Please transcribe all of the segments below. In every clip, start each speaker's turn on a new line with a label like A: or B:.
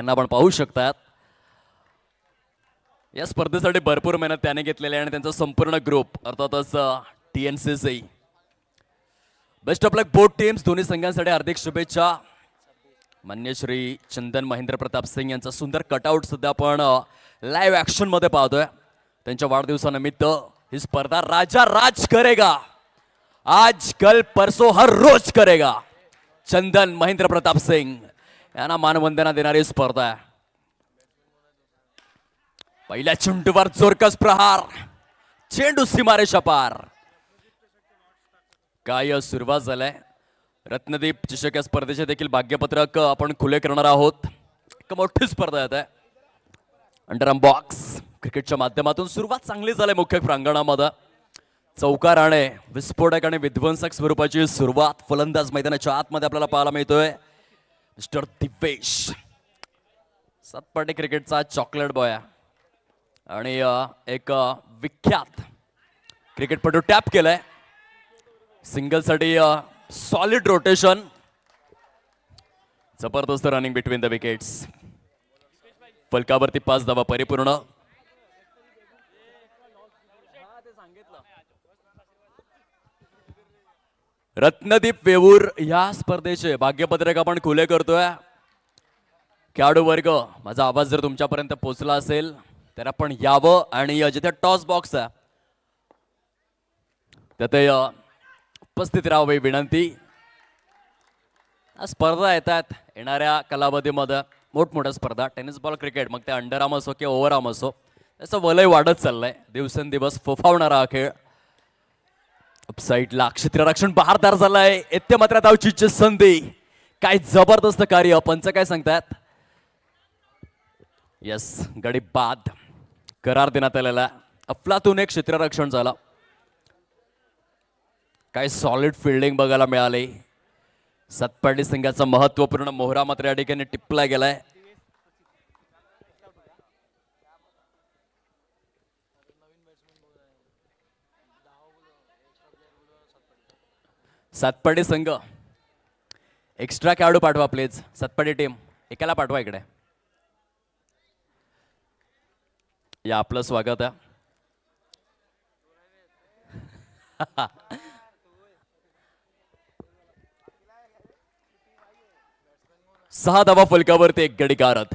A: यांना आपण पाहू शकतात. या स्पर्धेसाठी भरपूर मेहनत त्याने घेतलेली आहे आणि त्यांचा संपूर्ण ग्रुप अर्थातच TNCC. Best of luck both teams. दोन्ही संघांसाठी हार्दिक शुभेच्छा. मान्य श्री चंदन महेंद्र प्रताप सिंग यांचा सुंदर कटआउट सध्या आपण लाईव्ह ऍक्शन मध्ये पाहतोय. त्यांच्या वाढदिवसानिमित्त ही स्पर्धा राजा राज करेगा, आज कल परसों हर रोज करेगा. चंदन महेंद्र प्रताप सिंग यांना मानवंदना देणारी स्पर्धा आहे. पहिल्या चेंडूवर जोरकस प्रहार, चेंडू सीमारेषा पार. काय सुरुवात झालाय. रत्नदीप चषक या स्पर्धेचे देखील भाग्यपत्रक आपण खुले करणार आहोत. एक मोठी स्पर्धा येत आहे. अंडरआर्म बॉक्स क्रिकेटच्या माध्यमातून सुरुवात चांगली झाली. मुख्य प्रांगणामध्ये चौकाराने विस्फोटक आणि विध्वंसक स्वरूपाची सुरुवात फलंदाज मैदानाच्या आतमध्ये आपल्याला पाहायला मिळतोय. मिस्टर दिवेश सातपाटी क्रिकेटचा चॉकलेट बॉय आणि एक विख्यात क्रिकेटपटू टॅप केलाय. सिंगलसाठी सॉलिड रोटेशन, जबरदस्त रनिंग बिटवीन द विकेट्स. फलकावरती 5 धावा परिपूर्ण. रत्नदीप वेवूर या स्पर्धेचे भाग्यपत्रक आपण खुले करतोय. खेळाडू वर्ग, माझा आवाज जर तुमच्यापर्यंत पोहोचला असेल तर आपण यावं आणि जिथे टॉस बॉक्स आहे तिथे उपस्थित राहावी विनंती. स्पर्धा येतात येणाऱ्या कालावधीमध्ये मोठमोठ्या स्पर्धा. टेनिस बॉल क्रिकेट, मग ते अंडरआर्म असो किंवा ओव्हरआर्म असो, त्याचं वलय वाढत चाललंय. दिवसेंदिवस फोफावणारा हा खेळ. अपसाईडला क्षेत्ररक्षण बहारदार झालाय. येथे मात्र धावचीची संधी. काय जबरदस्त कार्य. पंच काय सांगतात. यस, गडी बाद करार देण्यात आलेला. अफलातून एक क्षेत्ररक्षण झाला. काय सॉलिड फिल्डिंग बघायला मिळाली. सातपाटी संघाचा महत्वपूर्ण मोहरा मात्र या ठिकाणी टिपला गेलाय. सातपाटी संघ एक्स्ट्रा खेळाडू पाठवा प्लीज. सातपाटी टीम एकाला पाठवा इकडे. या आपलं स्वागत आहे. सहा धावा फलकावरती एक गडी कारत.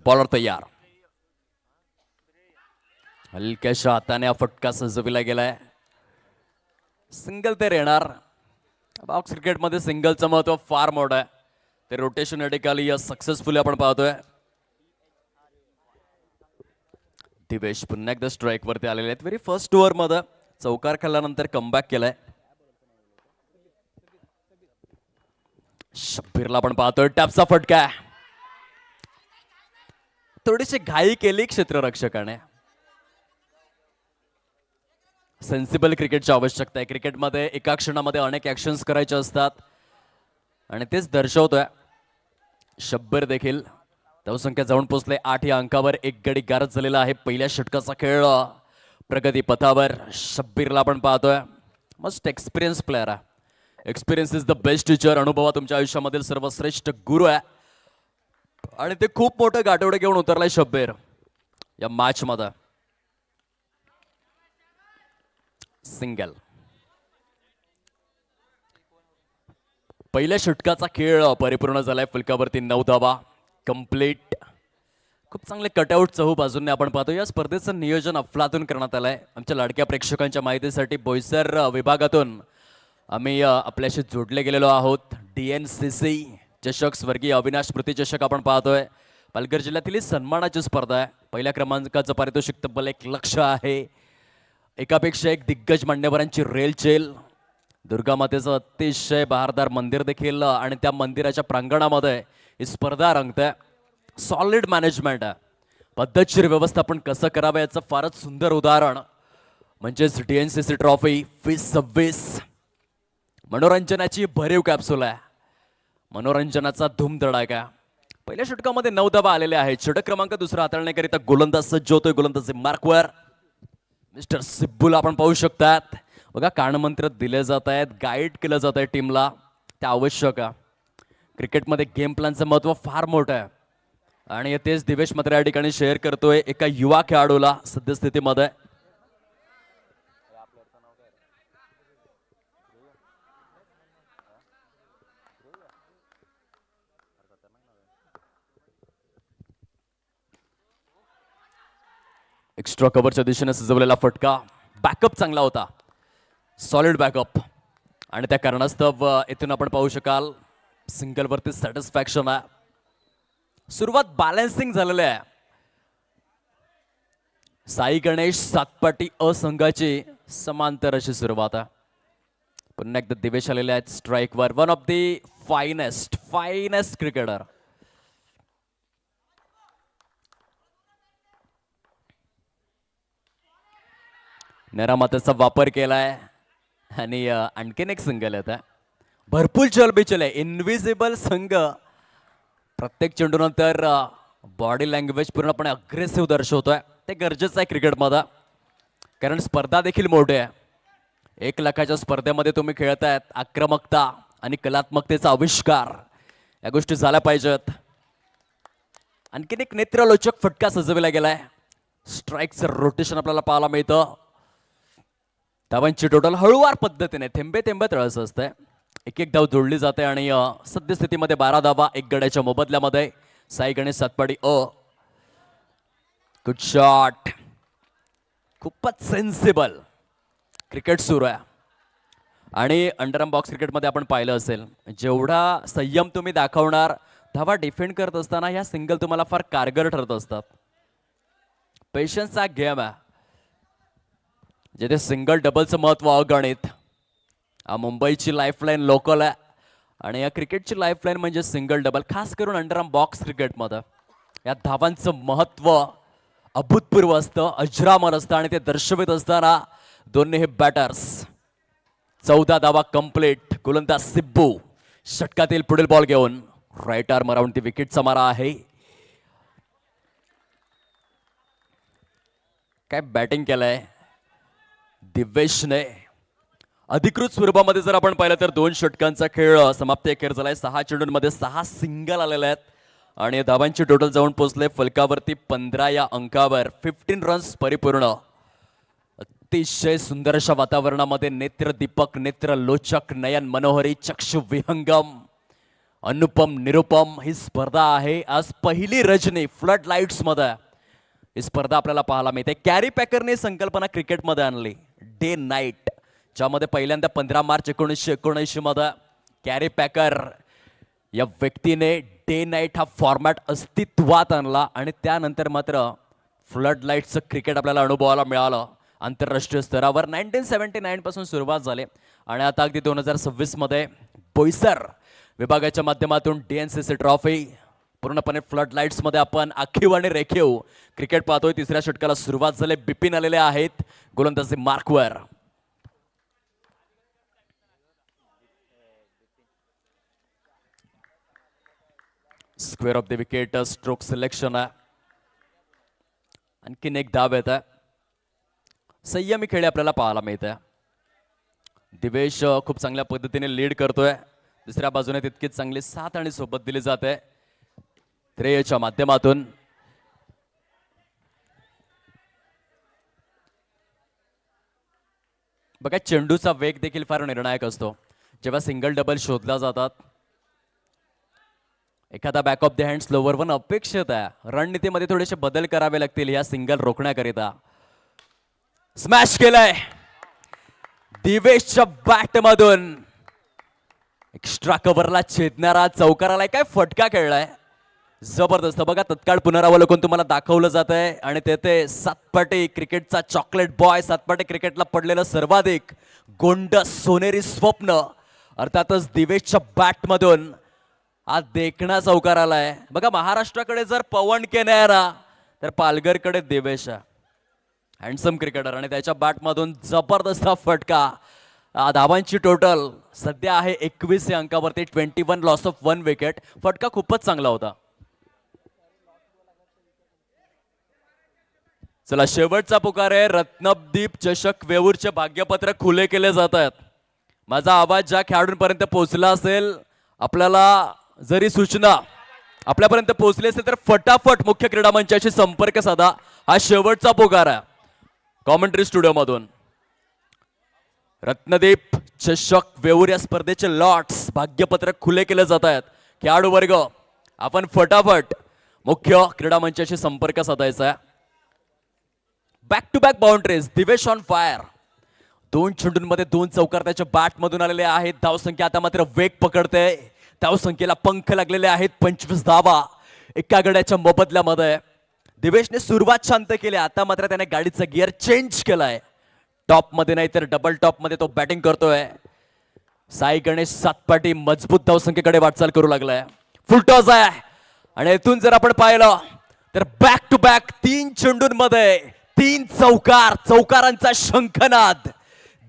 A: बॉलर तयार. हलक्याशा हाताने हा फटका सजविला गेलाय. सिंगल तर येणार. बॉक्स क्रिकेटमध्ये सिंगलचं महत्व फार मोठं आहे. ते रोटेशन अडिकाली सक्सेसफुली आपण पाहतोय. दिवेश पुन्हा एकदा स्ट्राईक वरती आलेले आहेत. व्हेरी फर्स्ट ओव्हर मध्ये चौकार खाल्ल्यानंतर कमबॅक केलाय. शब्बीरला आपण पाहतोय. टॅपचा फटका. थोडीशी घाई केली क्षेत्ररक्षकाने. सेन्सिबल क्रिकेटची आवश्यकता आहे. क्रिकेटमध्ये एका क्षणामध्ये अनेक ऍक्शन्स करायचे असतात आणि तेच दर्शवतोय. शब्बीर देखील धावसंख्या जाऊन पोहोचले 8 या अंकावर. एक गडी गारद झालेला आहे. पहिल्या षटकाचा खेळ प्रगती पथावर. शब्बीरला आपण पाहतोय. मस्ट एक्सपिरियन्स प्लेअर आहे. Experience is the best teacher. अनुभव तुमच्या आयुष्यामधील सर्वश्रेष्ठ गुरु आहे आणि ते खूप मोठं गाठोडे घेऊन उतरलाय शब्बीर या मॅच मध्ये. सिंगल. पहिल्या षटकाचा खेळ परिपूर्ण झालाय. फलकावरती 9 धावा कंप्लीट. खूप चांगले कटआउट चहू बाजूने आपण पाहतो. या स्पर्धेचं नियोजन अफलातून करण्यात आलंय. आमच्या लाडक्या प्रेक्षकांच्या माहितीसाठी बोईसर विभागातून आम्ही आपल्याशी जोडले गेलेलो आहोत. DNCC चषक, स्वर्गीय अविनाश स्मृती चषक आपण पाहतोय. पालघर जिल्ह्यातील सन्मानाची स्पर्धा आहे. पहिल्या क्रमांकाचं पारितोषिक तब्बल 1 लाख आहे. एकापेक्षा एक दिग्गज मान्यवरांची रेलचेल. दुर्गामातेचं अतिशय बहारदार मंदिर देखील आणि त्या मंदिराच्या प्रांगणामध्ये ही स्पर्धा रंगते. सॉलिड मॅनेजमेंट आहे. पद्धतशीर व्यवस्थापन कसं करावं याचं फारच सुंदर उदाहरण म्हणजेच DNCC ट्रॉफी 2026. मनोरंजनाची भरीव कॅप्सूल आहे. मनोरंजनाचा धूमधडाका. पहिल्या षटकामध्ये 9 धावा आलेल्या आहेत. षटक क्रमांक दुसरा हाताळण्याकरिता गोलंदाज सज्ज होतोय. गोलंदाजी मार्कवर मिस्टर सिब्बूला आपण पाहू शकतात. बघा कानमंत्र दिले जात आहेत. गाईड केलं जात आहे टीमला. ते आवश्यक आहे. क्रिकेटमध्ये गेम प्लॅनचं महत्व फार मोठं आहे आणि तेच दिवेश मात्र या ठिकाणी शेअर करतोय एका युवा खेळाडूला सद्यस्थितीमध्ये. एक्स्ट्रा कव्हरच्या दिशेने सजवलेला फटका, बॅकअप चांगला होता, सॉलिड बॅकअप. आणि त्या कारणास्तव इथून आपण पाहू शकाल सिंगलवरती सॅटिस्फॅक्शन आहे. सुरुवात बॅलन्सिंग झालेली आहे. साई गणेश सातपाटी अ संघाची समांतर अशी सुरुवात आहे. पुन्हा एकदा दिवेश आलेले आहेत स्ट्राईकवर. One of the finest cricketer. नरामाताचा वापर केलाय आणि आणखीन एक सिंगल येत आहे. भरपूर चलबिचल आहे. इनविजिबल संघ प्रत्येक चेंडूनंतर बॉडी लँग्वेज पूर्णपणे अग्रेसिव्ह दर्शवतोय. ते गरजेचं आहे क्रिकेटमध्ये, कारण स्पर्धा देखील मोठी आहे. 1 लाखाच्या स्पर्धेमध्ये तुम्ही खेळतायत. आक्रमकता आणि कलात्मकतेचा आविष्कार या गोष्टी झाल्या पाहिजेत. आणखीन एक नेत्रलोचक फटका सजवला गेलाय. स्ट्राईकचं रोटेशन आपल्याला पाहायला मिळतं. धावांची टोटल हळूवार पद्धतीने थेंबे थेंबे तळस असते. एक धाव जोडली जाते आणि सद्यस्थितीमध्ये 12 धावा 1 गड्याच्या मोबदल्यामध्ये. साई गणेश सातपाडी अ. Good shot. खूपच सेन्सिबल क्रिकेट सुरू आहे. आणि अंडरआर्म बॉक्स क्रिकेटमध्ये आपण पाहिलं असेल, जेवढा संयम तुम्ही दाखवणार धावा डिफेंड करत असताना ह्या सिंगल तुम्हाला फार कारगर ठरत असतात. पेशन्सचा गेम आहे. जिथे सिंगल डबलचं महत्व अगणित. मुंबईची लाईफलाईन लोकल आहे आणि या क्रिकेटची लाईफलाईन म्हणजे सिंगल डबल. खास करून अंडरआर्म बॉक्स क्रिकेटमध्ये या धावांचं महत्व अभूतपूर्व असतं, अजरामर असतं. आणि ते दर्शवित असताना दोन्ही हे बॅटर्स 14 धावा कंप्लीट. गोलंदाज सिब्बू षटकातील पुढील बॉल घेऊन राईट आर्म अराउंड ती विकेटचा मारा आहे. काय बॅटिंग केलंय दिवेशने. अधिकृत स्वरूपामध्ये जर आपण पाहिलं तर 2 षटकांचा खेळ समाप्ती अखेर झालाय. 6 चेंडूंमध्ये 6 सिंगल आलेले आहेत आणि धावांची टोटल जाऊन पोहोचले फलकावरती 15 या अंकावर. 15 रन्स परिपूर्ण. अतिशय सुंदर अशा वातावरणामध्ये नेत्रदीपक, नेत्रलोचक, नयन मनोहरी, चक्षु विहंगम, अनुपम निरुपम ही स्पर्धा आहे. आज पहिली रजनी फ्लड लाईट्स मध्ये ही स्पर्धा आपल्याला पाहायला मिळते. कॅरी पॅकरने संकल्पना क्रिकेटमध्ये आणली, डे नाईट, ज्यामध्ये पहिल्यांदा 15 मार्च 1979 मध्ये कॅरी पॅकर या व्यक्तीने डे नाईट हा फॉर्मॅट अस्तित्वात आणला. आणि त्यानंतर मात्र फ्लड लाईटचं क्रिकेट आपल्याला अनुभवायला मिळालं आंतरराष्ट्रीय स्तरावर. 1979 पासून सुरुवात झाली आणि आता अगदी 2026 मध्ये बोईसर विभागाच्या माध्यमातून DNCC ट्रॉफी पूर्णपणे फ्लड लाईट्स मध्ये आपण आखीव आणि रेखीव क्रिकेट पाहतोय. तिसऱ्या षटकाला सुरुवात झाली. बिपिन आलेले आहेत गोलंदाजी मार्कवर. Square of the wicket stroke selection आहे. आणखीन एक धाव येत आहे. संयमी खेळी आपल्याला पाहायला मिळत आहे. दिवेश खूप चांगल्या पद्धतीने लीड करतोय. दुसऱ्या बाजूने तितकीच चांगली साथ आणि सोबत दिली जाते त्रेयच्या माध्यमातून. बघा, चेंडूचा वेग देखील फार निर्णायक असतो. जेव्हा सिंगल डबल शोधला जातात, एखादा back of the hand slower one अपेक्षित आहे. रणनीतीमध्ये थोडेसे बदल करावे लागतील या सिंगल रोखण्याकरिता. स्मॅश केलाय दिवेशच्या बॅट मधून. एक्स्ट्रा कव्हरला छेदणारा चौकाराला काय फटका खेळलाय, जबरदस्त. बघा, तत्काळ पुनरावलोकन तुम्हाला दाखवलं जात आहे आणि तेथे सातपाटी क्रिकेटचा चॉकलेट बॉय, सातपाटी क्रिकेटला पडलेलं सर्वाधिक गोंडस सोनेरी स्वप्न अर्थातच दिवेशच्या बॅट मधून आज देखणा चौकार आलाय. बघा, महाराष्ट्राकडे जर पवन केनेरा तर पालघरकडे दिवेश. हँडसम क्रिकेटर आणि त्याच्या बॅट मधून जबरदस्त फटका. धावांची टोटल सध्या आहे 21 या अंकावरती. 21 लॉस ऑफ 1 विकेट. फटका खूपच चांगला होता. चला, शेवटचा पुकार आहे. रत्नदीप चषक वेऊरचे भाग्यपत्र खुले केले जात आहेत. माझा आवाज ज्या खेळाडूंपर्यंत पोहोचला असेल, आपल्याला जरी सूचना आपल्यापर्यंत पोहोचले असेल तर फटाफट मुख्य क्रीडा मंचाशी संपर्क साधा. हा शेवटचा पुकार आहे कॉमेंट्री स्टुडिओ मधून. रत्नदीप चषक वेऊर या स्पर्धेचे लॉट्स भाग्यपत्रक खुले केले जात आहेत. खेळाडू वर्ग आपण फटाफट मुख्य क्रीडा मंचाशी संपर्क साधायचा आहे. Back to back boundaries. Divesh on fire. 2 चेंडूंमध्ये 2 चौकार त्याच्या बॅट मधून आलेले आहेत. धावसंख्या आता मात्र वेग पकडते. धावसंख्येला पंख लागलेले आहेत. 25 धावा एका गड्याच्या मोबदल्यामध्ये. दिवेशने सुरुवात शांत केली. आता मात्र त्याने गाडीचा गिअर चेंज केलाय. टॉप मध्ये नाही तर डबल टॉप मध्ये तो बॅटिंग करतोय. साई गणेश सातपाटी मजबूत धावसंख्येकडे वाटचाल करू लागलाय. फुलटॉस आहे आणि इथून जर आपण पाहिलं तर बॅक टू बॅक 3 चेंडूंमध्ये 3 चौकार. चौकारांचा शंखनाद.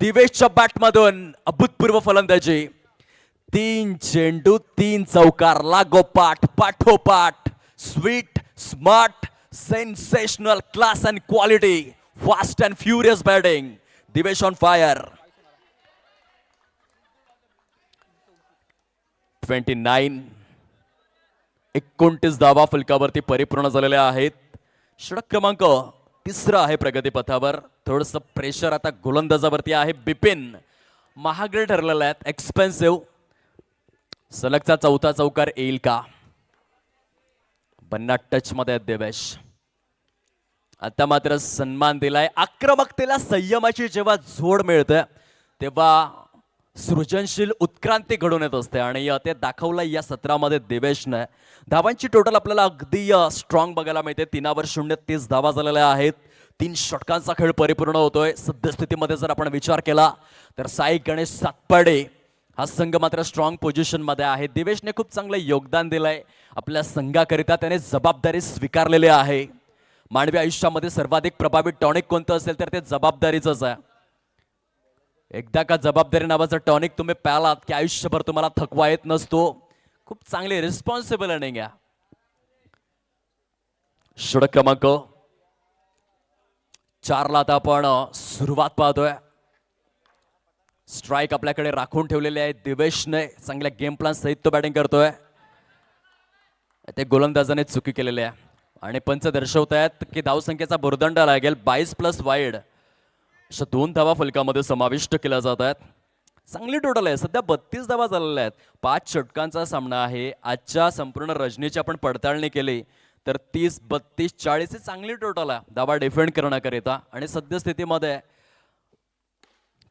A: दिवेशच्या बॅटमधून अभूतपूर्व फलंदाजी. 3 चेंडू 3 चौकार लागोपाठ पाठोपाठ. Sweet smart sensational class and quality. Fast and furious batting. Divesh on fire. 29 धावा फलकावरती परिपूर्ण झालेल्या आहेत. षटक क्रमांक 3 आहे प्रगतीपथावर. थोडस प्रेशर आता गोलंदाजावरती आहे. बिपिन महागडे ठरलेले आहेत. एक्सपेन्सिव्ह. सलगचा 4था चौकार येईल का? बन्ना टच मध्ये आहेत देवेश. आता मात्र सन्मान दिलाय. आक्रमकतेला संयमाची जेव्हा जोड मिळते तेव्हा सृजनशील उत्क्रांती घडून येत असते आणि ते दाखवलं या सत्रामध्ये देवेशने. धावांची टोटल आपल्याला अगदी स्ट्रॉंग बघायला मिळते. 3/0 30 धावा झालेल्या आहेत. 3 षटकांचा खेळ परिपूर्ण होतोय. सद्यस्थितीमध्ये जर आपण विचार केला तर साई गणेश सातपाडे हा संघ मात्र स्ट्रॉंग पोझिशन मध्ये आहे. दिवेशने खूप चांगलं योगदान दिलंय आपल्या संघाकरिता. त्याने जबाबदारी स्वीकारलेली आहे. मानवी आयुष्यामध्ये सर्वाधिक प्रभावी टॉनिक कोणतं असेल तर ते जबाबदारीच आहे. एकदा का जबाबदारी नावाचं टॉनिक तुम्ही प्यालात की आयुष्यभर तुम्हाला थकवा येत नसतो. खूप चांगली रिस्पॉन्सिबल इनिंग आहे. षटक क्रमांक 4 आता आपण सुरुवात पाहतोय. स्ट्राइक आपल्याकडे राखून ठेवलेले आहे. दिवेशने चांगल्या गेम प्लॅन सहित तो बॅटिंग करतोय. ते गोलंदाजाने चुकी केलेली आहे आणि पंच दर्शवतायत की धावसंख्येचा भुर्दंड लागेल. 22+ वाईड अशा 2 धावा फलकामध्ये समाविष्ट केल्या जात आहेत. चांगली टोटल आहे. सध्या 32 धावा झालेल्या आहेत. 5 षटकांचा सामना आहे. आजच्या संपूर्ण रजनीची आपण पडताळणी केली तर 30, 32, 40 ही चांगली टोटल आहे धावा डिफेंड करण्याकरिता. आणि सद्यस्थितीमध्ये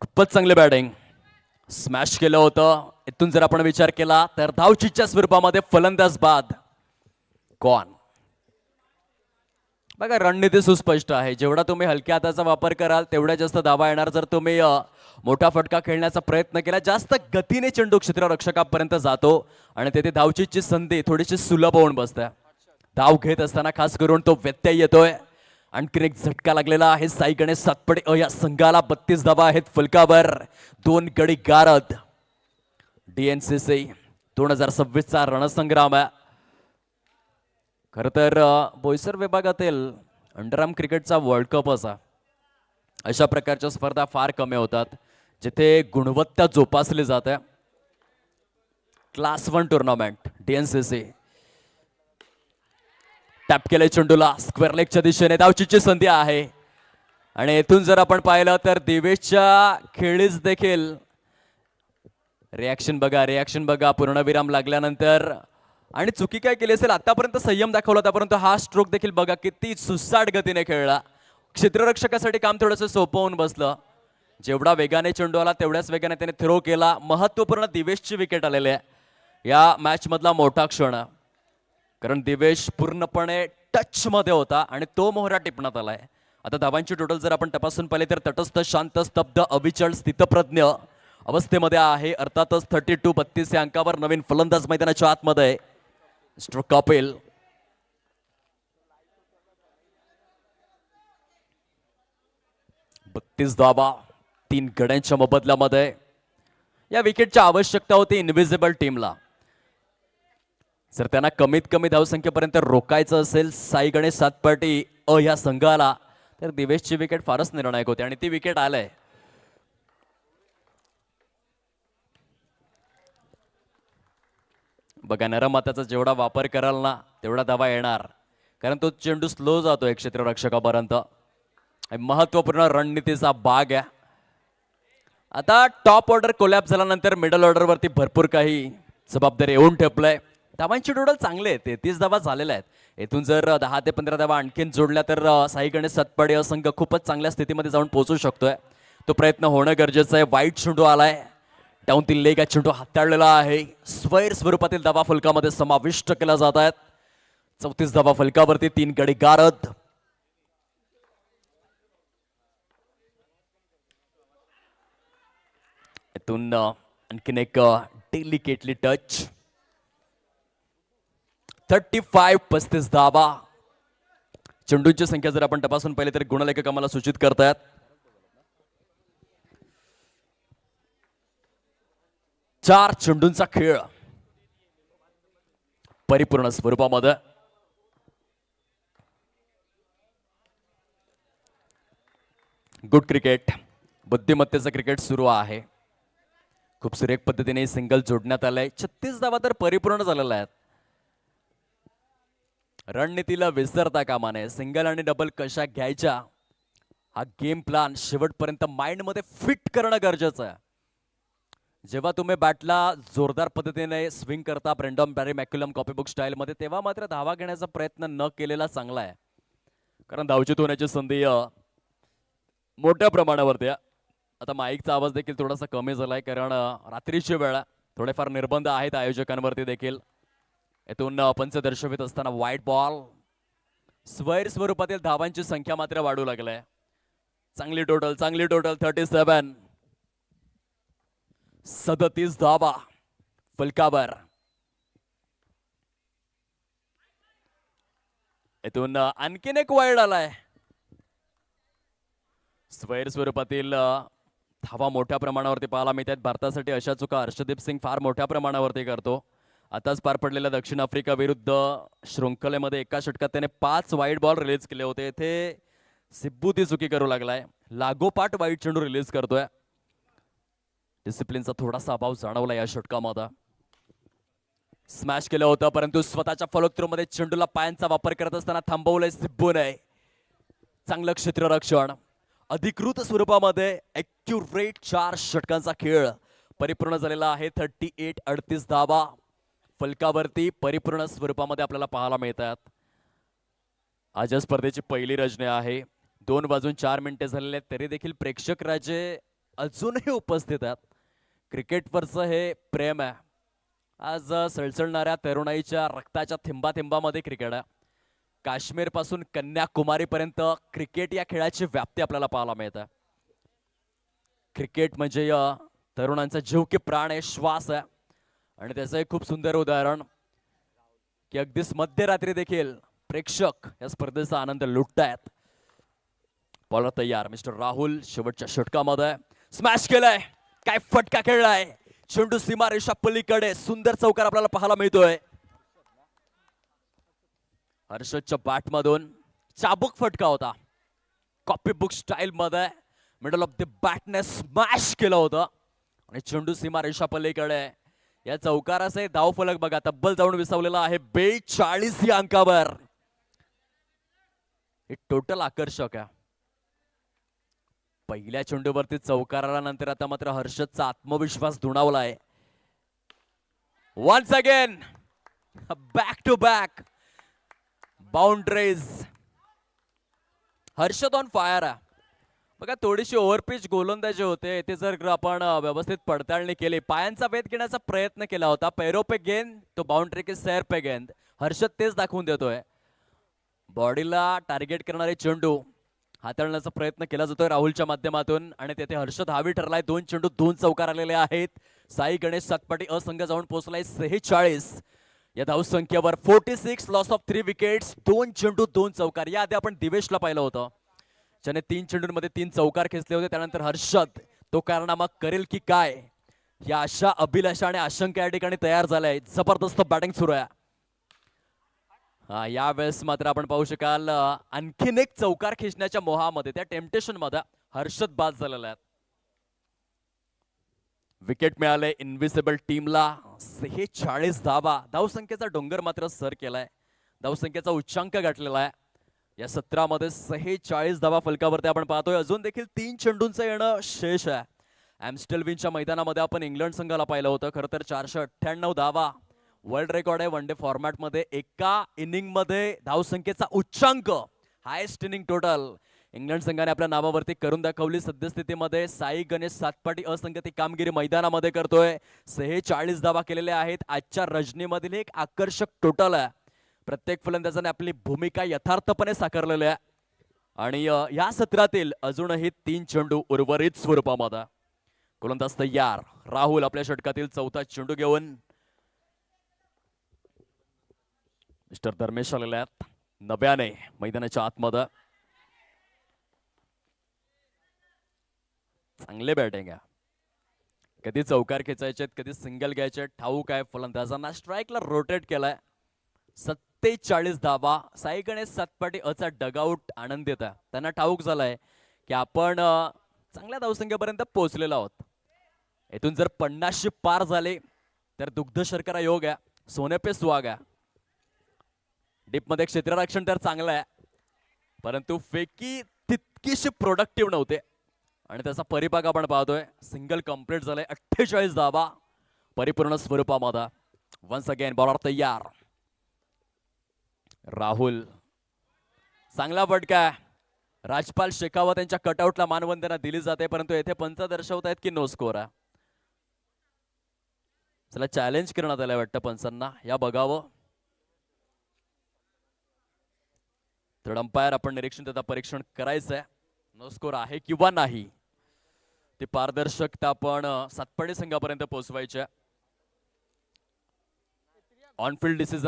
A: खूपच चांगले बॅटिंग. स्मॅश केलं होतं. इथून जर आपण विचार केला तर धावचीच्या स्वरूपामध्ये फलंदाज बाद. कोण? बघा रणनीती सुस्पष्ट आहे. जेवढा तुम्ही हलक्या हाताचा वापर कराल तेवढ्या जास्त धावा येणार. जर तुम्ही मोठा फटका खेळण्याचा प्रयत्न केला जास्त गतीने चेंडू क्षेत्ररक्षकापर्यंत जातो आणि तेथे धावचीची संधी थोडीशी सुलभ होऊन बसते. धाव घेत असताना खास करून तो व्यत्यय येतोय. आणखीन एक झटका लागलेला आहे साई गणेश सातपडे या संघाला. 32 धावा आहेत फलकावर. 2 गडी गारद. DNCC 2026चा रणसंग्राम आहे. खर तर बोईसर विभागातील अंडरआर्म क्रिकेटचा वर्ल्ड कप असा अशा प्रकारच्या स्पर्धा फार कमी होतात जिथे गुणवत्ता जोपासली जाते. Class 1 tournament DNCC. टॅप केले चेंडूला स्क्वेअर लेगच्या दिशेने. धावचीची संधी आहे आणि इथून जर आपण पाहिलं तर दिवेशच्या खेळीच देखील रिॲक्शन बघा पूर्णविराम लागल्यानंतर. आणि चुकी काय केली असेल आतापर्यंत संयम दाखवला त्यापर्यंत हा स्ट्रोक देखील बघा किती सुसाट गतीने खेळला. क्षेत्ररक्षकासाठी काम थोडंसं सोपं होऊन बसलं. जेवढा वेगाने चेंडू आला तेवढ्याच वेगाने त्याने थ्रो केला. महत्वपूर्ण दिवेशची विकेट आलेली आहे या मॅच मधला मोठा क्षण. कारण दिवेश पूर्णपणे टच मध्ये होता आणि तो मोहरा टिपण्यात आलाय. आता धावांची टोटल जर आपण तपासून पाहिले तर तटस्थ शांत स्तब्ध अविचल स्थितप्रज्ञ अवस्थेमध्ये आहे. अर्थातच 32-32 या अंकावर नवीन फलंदाज मैदानाच्या आतमध्ये मिस्टर कपिल. बत्तीस धावा 3 गड्यांच्या मोबदल्यामध्ये. या विकेटची आवश्यकता होती इनविजिबल टीमला. जर त्यांना कमीत कमी धावसंख्येपर्यंत रोखायचं असेल साई गणेश सातपाटी या संघाला तर दिवेशची विकेट फारच निर्णायक होती आणि ती विकेट आलंय. बघा नरम हाताचा जेवढा वापर कराल ना तेवढा धावा येणार, कारण तो चेंडू स्लो जातोय क्षेत्ररक्षकापर्यंत. महत्वपूर्ण रणनीतीचा भाग आहे. आता टॉप ऑर्डर कोलॅप झाल्यानंतर मिडल ऑर्डर वरती भरपूर काही जबाबदारी येऊन ठेपलंय. धावांची टोटल चांगले आहेत, 33 धावा झालेल्या आहेत. येथून जर 10 ते 15 धावा आणखीन जोडल्या तर साई गणेश सातपाडे असंघ खूपच चांगल्या स्थितीमध्ये जाऊन पोहोचू शकतोय. तो प्रयत्न होणं गरजेचं आहे. वाईट चेंडू आलाय, डाऊन ती लेग चेंडू हाताळलेला आहे. स्वैर स्वरूपातील धावा फलकामध्ये समाविष्ट केला जात आहेत. 34 धावा फलकावरती, 3 गडी गारद. इथून आणखीन एक डेलिकेटली टच. 35 धावा. चेंडूंची संख्या जर आपण तपासून पाहिली तर गुणलेखक आम्हाला सूचित करतायत 4 चेंडूंचा खेळ परिपूर्ण स्वरूपामध्ये. गुड क्रिकेट, बुद्धिमत्तेचं क्रिकेट सुरू आहे. खूप सुरेख पद्धतीने सिंगल जोडण्यात आलंय. 36 धावा तर परिपूर्ण झालेल्या आहेत. रणनीतीला विसरता कामा नये. सिंगल आणि डबल कशा घ्यायच्या हा गेम प्लॅन शेवटपर्यंत माइंड मध्ये फिट करणं गरजेचं आहे. जेव्हा तुम्ही बॅटला जोरदार पद्धतीने स्विंग करता ब्रेंडॉन बॅरी मॅक्युलम कॉपीबुक स्टाईल मध्ये, तेव्हा मात्र धावा घेण्याचा प्रयत्न न केलेला चांगला आहे, कारण धावचित होण्याची संधी मोठ्या प्रमाणावरती आहे. आता माईकचा आवाज देखील थोडासा कमी झालाय, कारण रात्रीची वेळ, थोडेफार निर्बंध आहेत आयोजकांवरती देखील. येथून पंच दर्शवित असताना वाईट बॉल. स्वैर स्वरूपातील धावांची संख्या मात्र वाढू लागलाय. चांगली टोटल 37. 37 धावा फलकावर. येथून आणखीन एक वाईड आलाय. स्वैर स्वरूपातील धावा मोठ्या प्रमाणावरती पाहायला मिळतात. भारतासाठी अशा चुका हर्षदीप सिंग फार मोठ्या प्रमाणावरती करतो. आताच पार पडलेल्या दक्षिण आफ्रिका विरुद्ध शृंखलेमध्ये एका षटकात त्याने 5 वाईड बॉल रिलीज केले होते. इथे सिब्बू ती चुकी करू लागलाय. लागोपाठ वाईट चेंडू रिलीज करतोय. डिसिप्लिनचा थोडासा अभाव जाणवला या षटकामध्ये. स्मॅश केलं होतं, परंतु स्वतःच्या फॉलोथ्रूमध्ये चेंडूला पायांचा वापर करत असताना थांबवलंय सिब्बूने. चांगलं क्षेत्ररक्षण. अधिकृत स्वरूपामध्ये ॲक्युरेट 4 षटकांचा खेळ परिपूर्ण झालेला आहे. 38 धावा फलकावरती परिपूर्ण स्वरूपामध्ये आपल्याला पाहायला मिळतात. आज या स्पर्धेची पहिली रजनी आहे. 2 वाजून 4 मिनिटे झालेले आहेत, तरी देखील प्रेक्षक राजे अजूनही उपस्थित आहेत. क्रिकेटवरचं हे प्रेम आहे. आज सळसळणाऱ्या तरुणाईच्या रक्ताच्या थेंबाथेंबामध्ये क्रिकेट आहे. काश्मीर पासून कन्याकुमारी पर्यंत क्रिकेट या खेळाची व्याप्ती आपल्याला पाहायला मिळते. क्रिकेट म्हणजे या तरुणांचा जीव की प्राण आहे, श्वास आहे. आणि त्याचं एक खूप सुंदर उदाहरण की अगदीच मध्यरात्री देखील प्रेक्षक या स्पर्धेचा आनंद लुटतायत. बॉलर तयार. मिस्टर राहुल शेवटच्या षटकामध्ये स्मॅश केलाय. काय फटका खेळलाय. चेंडू सीमारेषा पलीकडे. सुंदर चौकार आपल्याला पाहायला मिळतोय. हर्षदच्या बॅटमधून चाबूक फटका होता. कॉपी बुक स्टाईल मध्ये मिडल ऑफ द बॅटने स्मॅश केलं होतं आणि चेंडू सीमारेषा पलीकडे. या चौकाराचे धाव फलक बघा तब्बल जाऊन विसावलेला आहे 42 या अंकावर. हे टोटल आकर्षक आहे. पहिल्या चेंडूवरती चौकार आल्यानंतर आता मात्र हर्षदचा आत्मविश्वास दुणावलाय. Once again back to back boundaries. Harshad on fire आहे. बघा थोडीशी ओव्हरपिच गोलंदाजी होते. ते जर आपण व्यवस्थित पडताळणी केली, पायांचा वेध घेण्याचा प्रयत्न केला होता. पैरो पे गेंद तो बाउंड्री के सैर पे गेंद. हर्षद तेच दाखवून देतोय. बॉडीला टार्गेट करणारे चेंडू हाताळण्याचा प्रयत्न केला जातोय राहुलच्या माध्यमातून आणि तेथे हर्षद हावी ठरलाय. 2 चेंडू 2 चौकार आलेले आहेत. साई गणेश सातपाटी असंघ जाऊन पोहोचलाय 46 या धावसंख्येवर. 46 लॉस ऑफ 3 विकेट्स. 2 चेंडू 2 चौकार. याआधी आपण दिवेशला पाहिलं होतं, ज्याने 3 चेंडूंमध्ये 3 चौकार खेचले होते. त्यानंतर हर्षद तो कारनामा करेल की काय या अशा अभिलाषा आणि आशंका या ठिकाणी तयार झाल्या. जबरदस्त बॅटिंग सुरू आहे. यावेळेस मात्र आपण पाहू शकाल आणखीन एक चौकार खेचण्याच्या मोहामध्ये, त्या टेम्पटेशन मध्ये हर्षद बाद झालेला आहे. विकेट मिळाले इनविसिबल टीमला. 46 धावा, धावसंख्येचा डोंगर मात्र सर केलाय, धावसंख्येचा उच्चांक गाठलेला आहे या सत्रामध्ये. 46 धावा फलकावरती आपण पाहतोय. अजून देखील 3 चेंडूंचं येणं शेष आहे. ॲम्स्टेलविनच्या मैदानामध्ये आपण इंग्लंड संघाला पाहिलं होतं. खरं तर 498 धावा वर्ल्ड रेकॉर्ड आहे वन डे फॉर्मॅटमध्ये. एका इनिंगमध्ये धावसंख्येचा उच्चांक, हायेस्ट इनिंग टोटल इंग्लंड संघाने आपल्या नावावरती करून दाखवली. सद्यस्थितीमध्ये साई गणेश सातपाटी असंख्य कामगिरी मैदानामध्ये करतोय. 46 धावा केलेल्या आहेत. आजच्या रजनीमधील एक आकर्षक टोटल आहे. प्रत्येक फलंदाजाने आपली भूमिका यथार्थपणे साकारलेली आहे. आणि या सत्रातील अजूनही 3 चेंडू उर्वरित स्वरूपामध्ये. गोलंदाज तयार. राहुल आपल्या षटकातील चौथा चेंडू घेऊन. मिस्टर धर्मेश आलेले आहेत नव्याने मैदानाच्या आतमध्ये. चांगले बॅटिंग आहे. कधी चौकार खेचायचे, कधी सिंगल घ्यायचे, ठाऊक आहे फलंदाजांना. स्ट्राईकला रोटेट केलाय. 47 धावा. साई गणेश सातपाटी अचा डगआउट आनंदित आहे. त्यांना ठाऊक झालाय की आपण चांगल्या धावसंख्येपर्यंत पोहोचलेलो आहोत. येथून जर 50 पार झाले तर दुग्ध शर्करा योग आहे, सोने पे सुहाग आहे. डीपमध्ये क्षेत्ररक्षण तर चांगलं आहे, परंतु फेकी तितकीशी प्रोडक्टिव्ह नव्हते आणि त्याचा परिपाक आपण पाहतोय. सिंगल कंप्लीट झालंय. 48 धावा परिपूर्ण स्वरूपामध्ये. वन्स अगेन बॉलर तयार. राहुल चांगला फटका. राजपाल शेखावत यांच्या कटआउटला मानवंदना दिली जाते, परंतु येथे पंच दर्शवत आहेत की नो स्कोर आहे. चला चॅलेंज करण्यात आलंय वाटतं पंचांना, या बघावं. तर अंपायर आपण निरीक्षण तथा परीक्षण करायचंय. नो स्कोर आहे किंवा नाही ती पारदर्शकता आपण सातपाडी संघापर्यंत पोहोचवायच्या. ऑनफिल्ड डिसिजन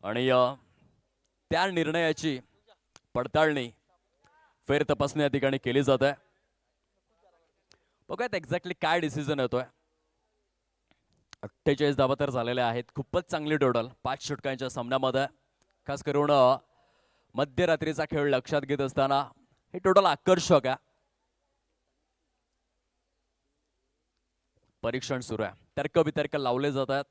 A: आणि त्या निर्णयाची पडताळणी फेर तपासणी या ठिकाणी केली जात आहे. बघूयात एक्झॅक्टली काय डिसिजन येतोय. 48 धावा तर झालेल्या आहेत. खूपच चांगली टोटल 5 षटकांच्या सामन्यामध्ये. खास करून मध्यरात्रीचा खेळ लक्षात घेत असताना हे टोटल आकर्षक आहे. परीक्षण सुरू आहे. तर्क वितर्क लावले जातात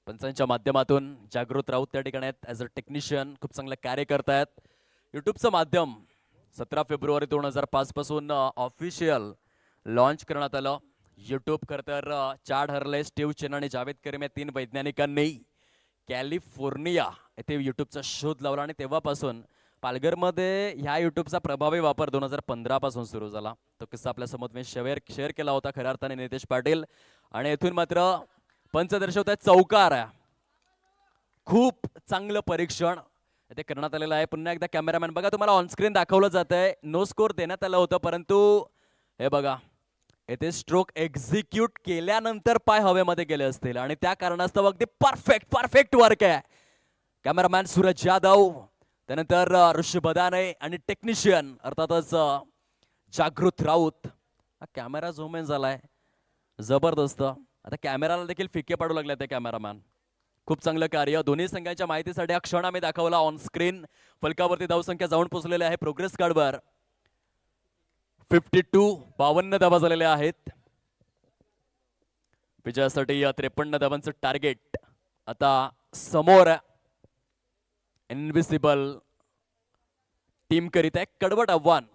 A: पंचांच्या माध्यमातून. जागृत राऊत त्या ठिकाणी आहेत ॲज अ टेक्निशियन, खूप चांगलं कार्य करतायत. युट्यूबचं माध्यम 17 फेब्रुवारी 2005 पासून ऑफिशियल लॉन्च करण्यात आलं. युट्यूब खरं तर चाड हरले, स्टीव्ह चेन आणि जावेद करीम या 3 वैज्ञानिकांनी कॅलिफोर्निया येथे युट्यूबचा शोध लावला आणि तेव्हापासून पालघरमध्ये ह्या युट्यूबचा प्रभावी वापर 2015 पासून सुरू झाला. तो किस्सा आपल्या समोर मी शेअर केला होता खऱ्या अर्थाने नितेश पाटील. आणि येथून मात्र पंच दर्शवत आहेत चौकार आहे. खूप चांगलं परीक्षण ते करण्यात आलेलं आहे. पुन्हा एकदा कॅमेरामॅन बघा, तुम्हाला ऑनस्क्रीन दाखवलं जात आहे. नो स्कोर देण्यात आलं होतं, परंतु हे बघा येथे स्ट्रोक एक्झिक्यूट केल्यानंतर पाय हवेमध्ये गेले असतील आणि त्या कारणास्तव अगदी परफेक्ट वर्क आहे. कॅमेरामॅन सूरज यादव, त्यानंतर ऋषी बदाने आणि टेक्निशियन अर्थातच जागृत राऊत. हा कॅमेरा झूम इन झालाय जबरदस्त. आता कॅमेराला देखील फिके पाडू लागले ते कॅमेरामॅन. खूप चांगलं कार्य. दोन्ही संघांच्या माहितीसाठी हा क्षण आम्ही दाखवला ऑन स्क्रीन. फलकावरती धावसंख्या जाऊन पोहोचलेली आहे प्रोग्रेस कार्डवर. 52 धावा झालेल्या आहेत. विजयासाठी 53 धावांचं टार्गेट आता समोर. इनविसिबल टीम करीत आहे कडवट आव्हान.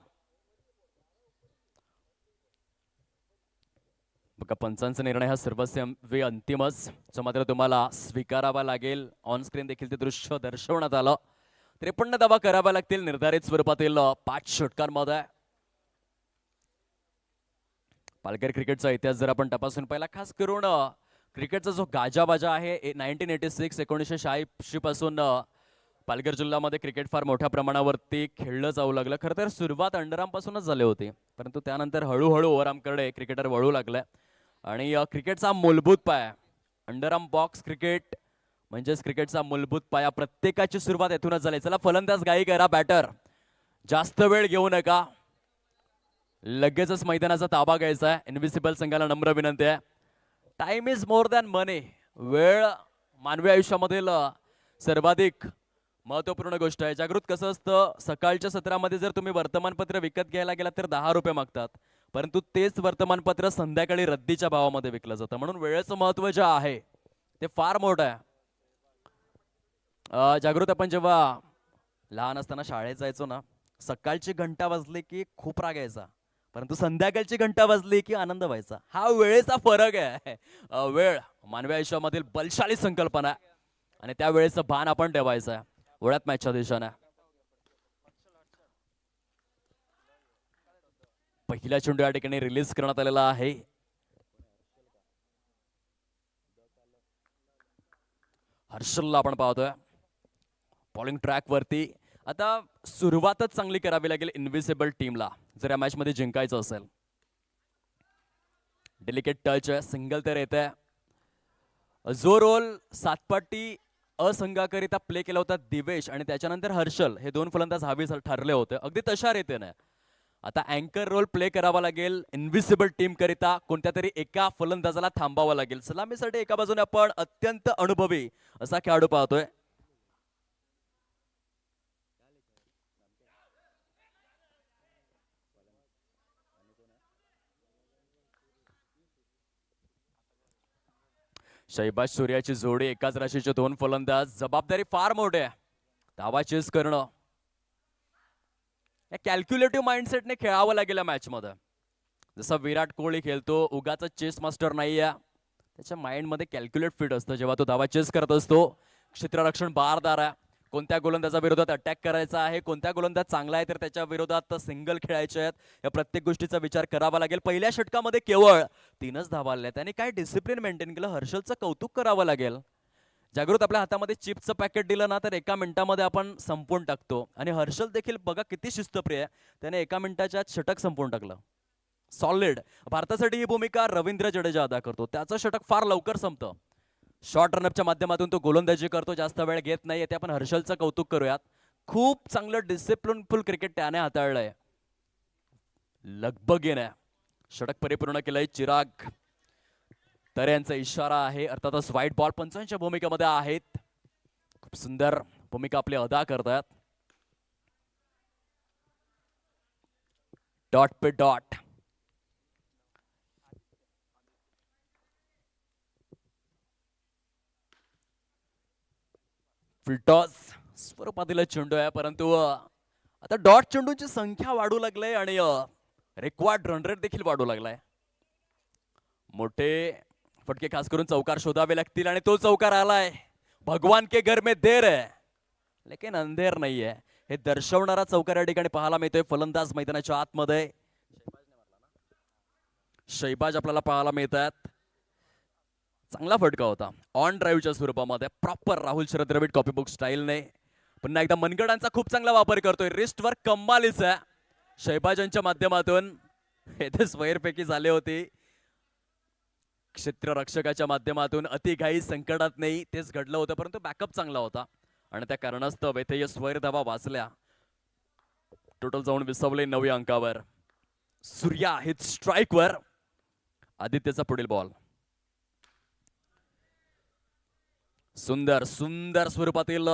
A: बघा पंचांचा निर्णय हा सर्वस्वी अंतिमच, जो मात्र तुम्हाला स्वीकारावा लागेल. ऑन स्क्रीन देखील ते दृश्य दर्शवण्यात आलं. 53 धावा कराव्या लागतील निर्धारित स्वरूपातील 5 षटकांमध्ये. पालघर क्रिकेटचा इतिहास जर आपण तपासून पाहिला, खास करून क्रिकेटचा जो गाजाबाजा आहे 1986 1986 पासून पालघर जिल्ह्यामध्ये क्रिकेट फार मोठ्या प्रमाणावरती खेळलं जाऊ लागलं. खरं तर सुरुवात अंडरआर्म पासूनच झाली होती, परंतु त्यानंतर हळूहळू ओव्हरआर्मकडे क्रिकेटर वळू लागले. आणि क्रिकेटचा मूलभूत पाया अंडरआर्म बॉक्स क्रिकेट म्हणजेच क्रिकेटचा मूलभूत पाया. प्रत्येकाची सुरुवात येथूनच झाली. चला फलंदाज गाई करा, बॅटर जास्त वेळ घेऊ नका, लगेचच मैदानाचा ताबा घ्यायचा आहे. इनविसिबल संघाला नम्र विनंती आहे. टाइम इज मोर दॅन मनी. वेळ मानवी आयुष्यामधील सर्वाधिक महत्वपूर्ण गोष्ट आहे. जागृत कसं असतं, सकाळच्या सत्रामध्ये जर तुम्ही वर्तमानपत्र विकत घ्यायला गेलात तर 10 रुपये मागतात, परंतु तेच वर्तमानपत्र संध्याकाळी रद्दीच्या भावामध्ये विकलं जातं. म्हणून वेळेचं महत्व जे आहे ते फार मोठं आहे. जागृत, आपण जेव्हा लहान असताना शाळेत जायचो ना, सकाळची घंटा वाजली की खूप राग यायचा, परंतु संध्याकाळची घंटा वाजली की आनंद व्हायचा. हा वेळेचा फरक आहे. वेळ मानवी आयुष्यामधील बलशाली संकल्पना आहे आणि त्या वेळेचं भान आपण ठेवायचं आहे. ओळ्यात मॅचच्या दिशेने पहिला चेंडू या ठिकाणी रिलीज करण्यात आलेला आहे. हर्षलला आपण पाहतोय बॉलिंग ट्रॅक वरती. आता सुरुवातच चांगली करावी लागेल इनविजिबल टीमला जर या मॅच मध्ये जिंकायचं असेल. डेलिकेट टच आहे, सिंगल तर येत आहे. जो रोल सातपाटी असंघाकरिता प्ले केला होता दिवेश आणि त्याच्यानंतर हर्षल, हे दोन फलंदाज हवी ठरले होते, अगदी तशा रीतीने आता अँकर रोल प्ले करावा लागेल इनविजिबल टीम करिता. कोणत्या तरी एका फलंदाजाला थांबावं लागेल. सलामीसाठी एका बाजूने आपण अत्यंत अनुभवी असा खेळाडू पाहतोय. शैबाज सूर्याची जोडी, एकाच राशीचे दोन फलंदाज, जबाबदारी फार मोठी आहे. धावा चेस करणं या कॅल्क्युलेटिव्ह माइंडसेटने खेळावं लागेल या मॅच मध्ये. जसं विराट कोहली खेळतो, उगाच चेस मास्टर नाही आहे, त्याच्या माइंड मध्ये कॅल्क्युलेट फिट असतं जेव्हा तो धावा चेस करत असतो. क्षेत्ररक्षण बारदार आहे. कोणत्या गोलंदाजा विरोधात अटॅक करायचा आहे, कोणत्या गोलंदाज चांगला आहे तर त्याच्या विरोधात सिंगल खेळायचे आहेत, या प्रत्येक गोष्टीचा विचार करावा लागेल. पहिल्या षटकामध्ये केवळ 3च धावा आल्या, त्याने काय डिसिप्लिन मेंटेन केलं, हर्षलचं कौतुक करावं लागेल. जागृत, आपल्या हातामध्ये चिप्सचं पॅकेट दिलं ना तर एका मिनिटामध्ये आपण संपवून टाकतो, आणि हर्षल देखील बघा किती शिस्तप्रिय आहे, त्याने एका मिनिटाच्या आत षटक संपवून टाकलं. सॉलिड. भारतासाठी ही भूमिका रवींद्र जडेजा अदा करतो, त्याचं षटक फार लवकर संपतं. शॉर्ट रनअपच्या माध्यमातून तो गोलंदाजी करतो, जास्त वेळ घेत नाही. ते आपण हर्षलचं कौतुक करूयात. खूप चांगलं डिसिप्लिनफुल क्रिकेट त्याने हाताळलंय. लगबगीने षटक परिपूर्ण केलंय. चिराग तर यांचा इशारा आहे, अर्थातच व्हाईट बॉल. पंचांच्या भूमिकेमध्ये आहेत, खूप सुंदर भूमिका आपली अदा करतात. डॉट पे डॉट. फिल्टॉस स्वरूपातील चेंडू आहे, परंतु आता डॉट चेंडूची संख्या वाढू लागली आणि रेकॉर्ड रन रेट देखील वाढू लागलाय. मोठे फटके खास करून चौकार शोधावे लागतील, आणि तो चौकार आलाय. भगवान के घर में देर है लेकिन अंधेर नाही आहे, हे दर्शवणारा चौकार या ठिकाणी पाहायला मिळतोय. फलंदाज मैदानाच्या आतमध्ये शैबाज आपल्याला पाहायला मिळतात. चांगला फटका होता ऑन ड्राईव्हच्या स्वरूपामध्ये, प्रॉपर राहुल शरद द्रविड कॉपीबुक स्टाईलने. पुन्हा एकदा मनगडांचा खूप चांगला वापर करतोय, रिस्टवर कमालीचा शैबाजांच्या माध्यमातून. हे ते स्वैरपैकी झाले होते, क्षेत्ररक्षकाच्या माध्यमातून अतिघाई संकटात नाही, तेच घडलं होतं, परंतु बॅकअप चांगला होता आणि त्या कारणास्तव येथे स्वैर धावा वाचल्या. टोटल जाऊन विसवले 9 अंकावर. सूर्या हिट स्ट्राईकवर. आदित्यचा पुढील बॉल. सुंदर सुंदर स्वरूपातील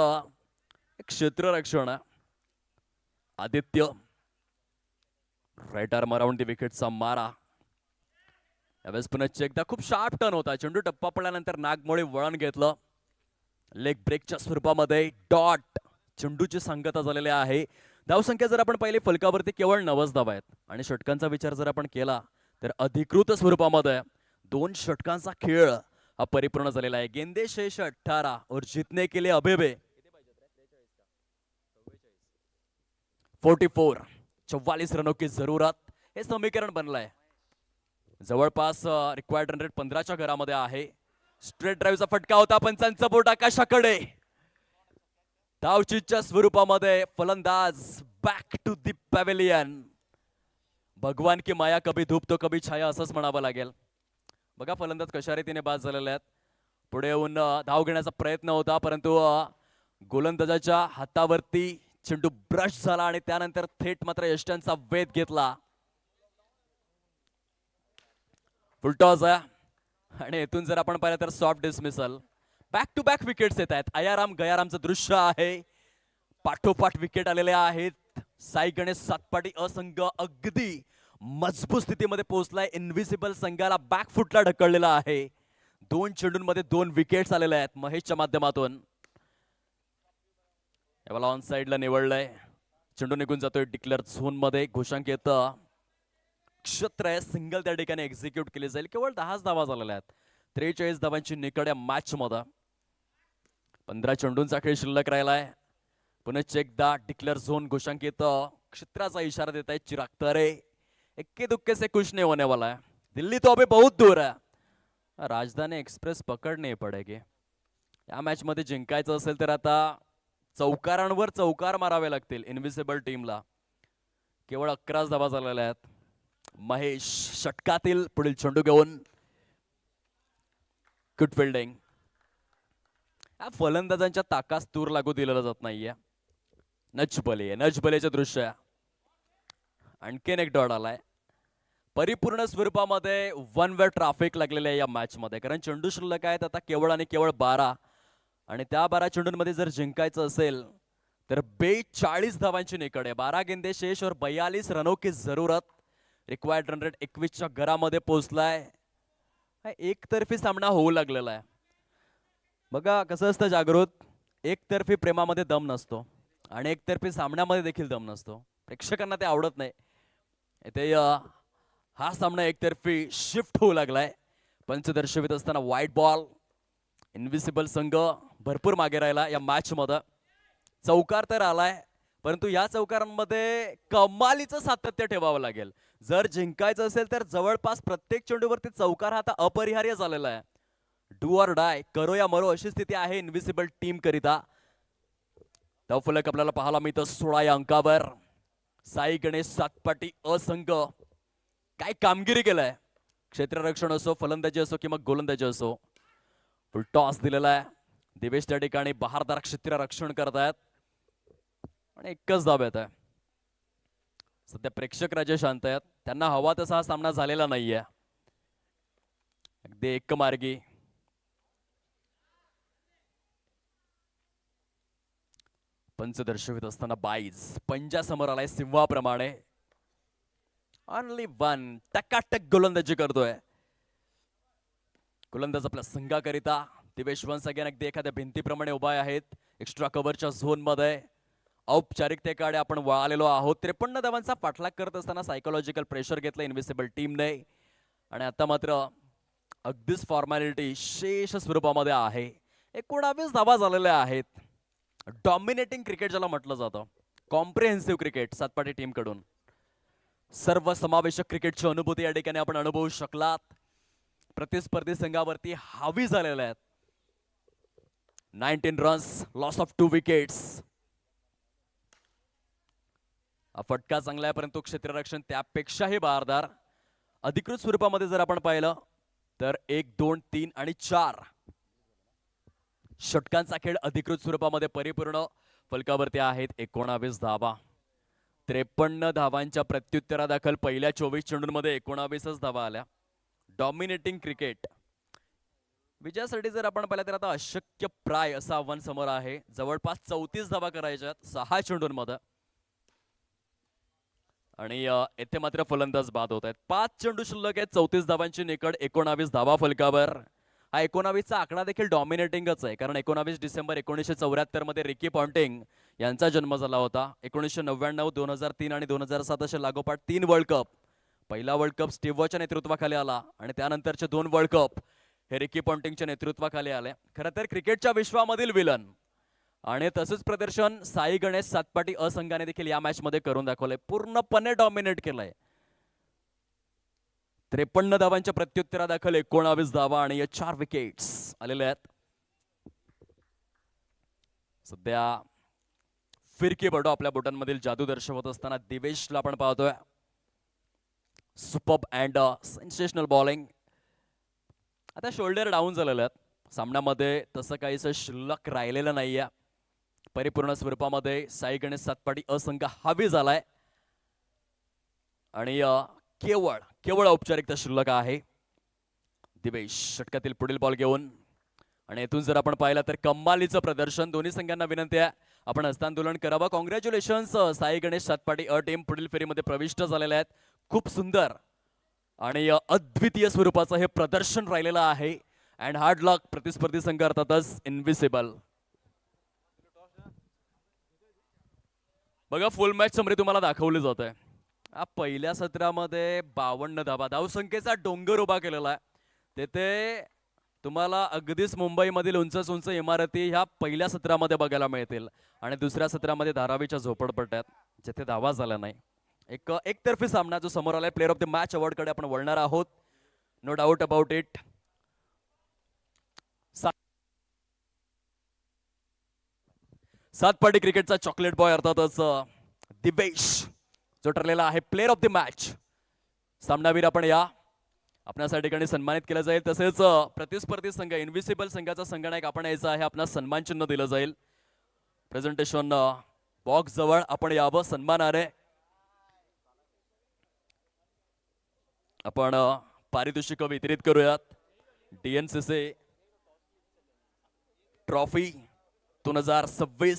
A: क्षेत्ररक्षण. Aditya right arm around the विकेटचा मारा. यावेळेस पुन्हा एकदा खूप शार्प टर्न होता, चेंडू टप्पा पडल्यानंतर नागमोळे वळण घेतलं. लेग ब्रेकच्या स्वरूपामध्ये डॉट चेंडूची सांगता झालेली आहे. धावसंख्या जर आपण पाहिली फलकावरती केवळ 90 धावा आहेत, आणि षटकांचा विचार जर आपण केला तर अधिकृत स्वरूपामध्ये 2 षटकांचा खेळ हा परिपूर्ण झालेला आहे. गेंदे शेष 18 और जीतने के लिए अबेबे 44 रनों की जरूरत, हे समीकरण बनलंय. जवळपास रिक्वायर्ड रन रेट 15च्या घरामध्ये आहे. स्ट्रेट ड्राईव्हचा फटका होता, पंचांचा बोट आकाशाकडे. धावचीच्या स्वरूपामध्ये फलंदाज बॅक टू दी पॅव्हेलियन. भगवान की माया कभी धूप तो कभी छाया असंच म्हणावं लागेल. बघा फलंदाज कशा रीतीने बाद झालेले आहेत. पुढे येऊन धाव घेण्याचा प्रयत्न होता, परंतु गोलंदाजाच्या हातावरती चेंडू ब्रश झाला आणि त्यानंतर थेट मात्र यष्ट्यांचा वेध घेतला. फुलटॉस आहे आणि इथून जर आपण पाहिलं तर soft dismissal. Back to back wickets येत आहेत. आयाराम गयारामचं दृश्य आहे. पाठोपाठ विकेट आलेले आहेत. साई गणेश सातपाटी असंघ अगदी मजबूत स्थितीमध्ये पोहोचलाय. इनविसिबल संघाला बॅकफुटला ढकललेला आहे. 2 चेंडूंमध्ये 2 विकेट्स आलेल्या आहेत महेशच्या माध्यमातून. याला ऑन साइडला निवडलंय. चेंडू निघून जातोय डिक्लेअर झोन मध्ये. घोषांक येतं क्षत्र सिंगल त्या ठिकाणी एक्झिक्यूट केली जाईल. केवळ 10 धावा झालेल्या आहेत. 43 धावांची निकड या मॅच मध्ये. 15 चेंडूंचा खेळ शिल्लक राहिलाय. पुन्हा एकदा डिक्लेअर झोन घोषांक येतं. क्षेत्राचा इशारा देत आहे चिराग तरे. इक्के दुक्के से कुछ नहीं होने वाला है. दिल्ली तो अभी बहुत दूर है. राजधानी एक्सप्रेस पकडणे पडेगी. या मॅच मध्ये जिंकायचं असेल तर आता चौकारांवर चौकार मारावे लागतील इनविसिबल टीमला. केवळ 11 धावा झालेल्या आहेत. महेश षटकातील पुढील चेंडू घेऊन. Good fielding. या फलंदाजांच्या ताकास तूर लागू दिलेला जात नाहीये. नजबलेचे दृश्य. आणखीन एक डॉट आलाय. परिपूर्ण स्वरूपामध्ये वन वे ट्रॅफिक लागलेले आहे या मॅच मध्ये. कारण चेंडू शिल्लक आहेत आता केवळ आणि केवळ 12. आणि त्या 12 चेंडूंमध्ये जर जिंकायचं असेल तर 42 धावांची निकड आहे. 12 गेंदे शेष और 42 रनों की जरूरत. रिक्वायर्ड रन रेट 21च्या घरामध्ये पोहोचलाय. एकतर्फी सामना होऊ लागलेला आहे. बघा कसं असतं जागृत. एकतर्फी प्रेमामध्ये दम नसतो आणि एकतर्फी सामन्यामध्ये देखील दम नसतो. प्रेक्षकांना ते आवडत नाही. इथे हा सामना एकतर्फी शिफ्ट होऊ लागलाय. पंच दर्शवित असताना व्हाईट बॉल. इनविसिबल संघ भरपूर मागे राहिला या मॅच मध्ये. चौकार तर आलाय परंतु या चौकारांमध्ये कमालीचं सातत्य ठेवावं लागेल. जर जिंकायचं असेल तर जवळपास प्रत्येक चेंडूवरती चौकार हा आता अपरिहार्य झालेला आहे. डू ऑर डाय, करो या मरो अशी स्थिती आहे इनविसिबल टीम करिता. फलक आपल्याला पाहायला मिळतं 16 या अंकावर. साई गणेश सातपाटी असंघ काय कामगिरी केलाय. क्षेत्ररक्षण असो, फलंदाजी असो किंवा गोलंदाजी असो. फुल टॉस दिलेला आहे. दिवेश त्या ठिकाणी बहारदार क्षेत्ररक्षण करतायत आणि एकच धाव येत आहे. सध्या प्रेक्षक राजे शांत आहेत. त्यांना हवा तसा हा सामना झालेला नाहीये. अगदी एकमार्गी. पंच दर्शवित असताना 22 पंजा समोर आलाय सिंहाप्रमाणे. ओनली 1 टकाटक गोलंदाजी करतोय. गोलंदाज आपल्या संघाकरिता. दिवेश वन्स अगेन अगदी एखाद्या भिंतीप्रमाणे उभा आहेत एक्स्ट्रा कव्हरच्या झोन मध्ये. औपचारिकतेकडे आपण वळालेलो आहोत. 53 धावांचा पाठलाग करत असताना सायकोलॉजिकल प्रेशर घेतलं इनविसिबल टीमने. आणि आता मात्र अगदीच फॉर्मॅलिटी शेष स्वरूपामध्ये आहे. 19 धावा झालेल्या आहेत. डॉमिनेटिंग क्रिकेट ज्याला म्हटलं जातं. कॉम्प्रिहेन्सिव्ह क्रिकेट सातपाटी टीम कडून. सर्व समावेशक क्रिकेटची अनुभूती या ठिकाणी आपण अनुभवू शकलात. प्रतिस्पर्धी संघावरती हावी झालेल्या आहेत. 19 रन्स, लॉस ऑफ 2 विकेट्स. फटका चांगला आहे परंतु क्षेत्ररक्षण त्यापेक्षाही बहारदार. अधिकृत स्वरूपामध्ये जर आपण पाहिलं तर 1, 2, 3 आणि 4 षटकांचा खेळ अधिकृत स्वरूपामध्ये परिपूर्ण फलकावरती आहेत. 19 धावा. 53 धावांच्या प्रत्युत्तरादाखल पहिल्या 24 चेंडूंमध्ये 19च धावा आल्या. Dominating cricket. विजयासाठी जर आपण पाहिलं तर आता अशक्य प्राय असं आव्हान समोर आहे. जवळपास 34 धावा करायच्यात 6 चेंडूंमध्ये. आणि येथे मात्र फलंदाज बाद होत आहेत. 5 चेंडू शिल्लक आहेत. 34 धावांची निकड. 19 धावा फलकावर. हा 19चा आकडा देखील डॉमिनेटिंगच आहे. कारण 19 डिसेंबर 1974 मध्ये रिकी पॉन्टिंग यांचा जन्म झाला होता. 1999, 2003 आणि 2007 असे लागोपाठ 3 वर्ल्ड कप. पहिला वर्ल्ड कप स्टीव्ह वॉच्या नेतृत्वाखाली आला आणि त्यानंतरचे 2 वर्ल्ड कप हे रिकी पॉन्टिंगच्या नेतृत्वाखाली आले. खरं तर क्रिकेटच्या विश्वामधील विलन आणि तसंच प्रदर्शन साई गणेश सातपाटी असंघाने देखील या मॅच मध्ये करून दाखवलंय. पूर्णपणे डॉमिनेट केलंय. 53 धावांच्या प्रत्युत्तरादाखल 19 धावा आणि 4 विकेट्स आलेले आहेत. सध्या फिरकी बडो आपल्या बोटांमधील जादू दर्शवत असताना दिवेशला आपण पाहतोय. Superb and sensational bowling. आता शोल्डर डाऊन झालेले आहेत. सामन्यामध्ये तसं काहीच शिल्लक राहिलेलं नाहीये. परिपूर्ण स्वरूपामध्ये साई गणेश सातपाटी असंघ हावी झालाय आणि केवळ औपचारिकता शिल्लक आहे. दिवेश षटकातील पुढील बॉल घेऊन आणि येथून जर आपण पाहिलं तर कमालीचं प्रदर्शन. दोन्ही संघांना विनंती आहे आपण हस्तांदोलन करावं. कॉंग्रॅच्युलेशन्स साई गणेश सातपाटी टीम पुढील फेरीमध्ये प्रविष्ट झालेल्या आहेत. खूप सुंदर आणि अद्वितीय स्वरूपाचं हे प्रदर्शन राहिलेलं आहे. अँड हार्ड लक प्रतिस्पर्धी संघ अर्थातच इनविसिबल. बघा फुल मॅच समरी तुम्हाला दाखवली जात आहे. पहिल्या सत्रामध्ये 52 धावा धावसंख्येचा डोंगर उभा केलेला आहे. तेथे तुम्हाला अगदीच मुंबईमधील उंच उंच इमारती ह्या पहिल्या सत्रामध्ये बघायला मिळतील आणि दुसऱ्या सत्रामध्ये धारावीच्या झोपडपट्ट्यात जिथे धावा झाला नाही. एकतर्फी सामना जो समोर आलाय. Player of the match award कडे आपण वळणार आहोत. No doubt about it. Satpati क्रिकेटचा चॉकलेट बॉय अर्थातच दिवेश जो ठरलेला आहे प्लेअर ऑफ द मॅच. सामनावीर आपण या आपणास या ठिकाणी सन्मानित केलं जाईल. तसेच प्रतिस्पर्धी संघ इनविसिबल संघाचा संघनायक आपण यायचा आहे. आपणास सन्मान चिन्ह दिलं जाईल. प्रेझेंटेशन बॉक्स जवळ आपण यावं. सन्मानाने आपण पारितोषिक वितरित करूयात. DNCC trophy 2026